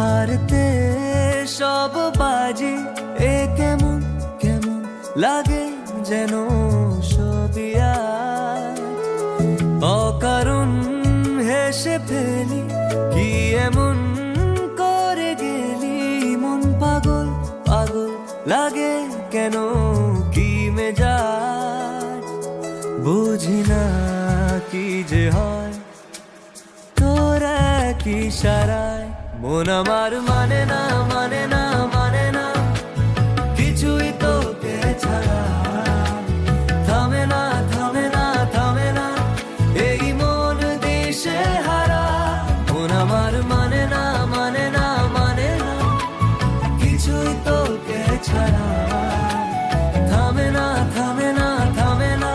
হারতে সব বাজি, এ কেমন কেমন লাগে যেন সবই আজ। অকারণ হেসে ফেলি, কি এমন করে গেলি, মন পাগল পাগল লাগে কেন, কি মেজাজ বুঝি না কি যে হয় তোর এক ইশারায়। মন আমার মানে না মানে না মানে না কিছুই তোকে ছাড়া, থামে না থামে না থামে না এই মন দিশে হারা। মন আমার মানে না মানে না মানে না কিছুই তোকে ছাড়া, থামে না থামে না থামে না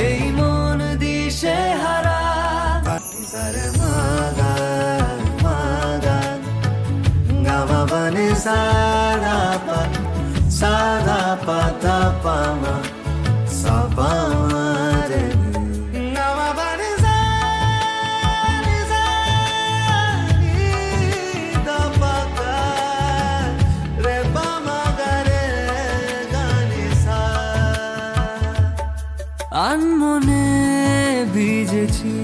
এই মন দিশে হারা। Sada pa da pa ma sa pa ma re ga ma ba ni sa ni da pa ga re pa ma ga re ga ni sa। আনমনে ভিজেছি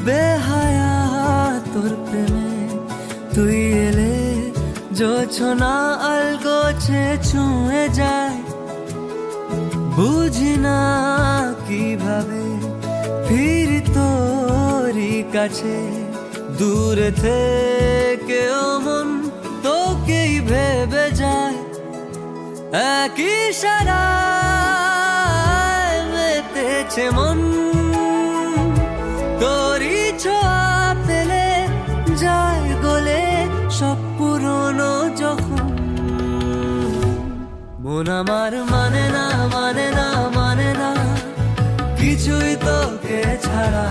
বেহায়া তোর প্রেমে, তুই এলে জোছনা আলগোছে ছুঁয়ে যায়। বুঝি না কিভাবে ফিরি তোরই কাছে, দূরে থেকেও মন তোকেই ভেবে যায়। এক ইশারায় মেতেছে মন, তোরই ছোঁয়া পেলে যায় গলে সব পুরনো যখন। মন আমার মানে না মানে না মানে না কিছুই তোকে ছাড়া,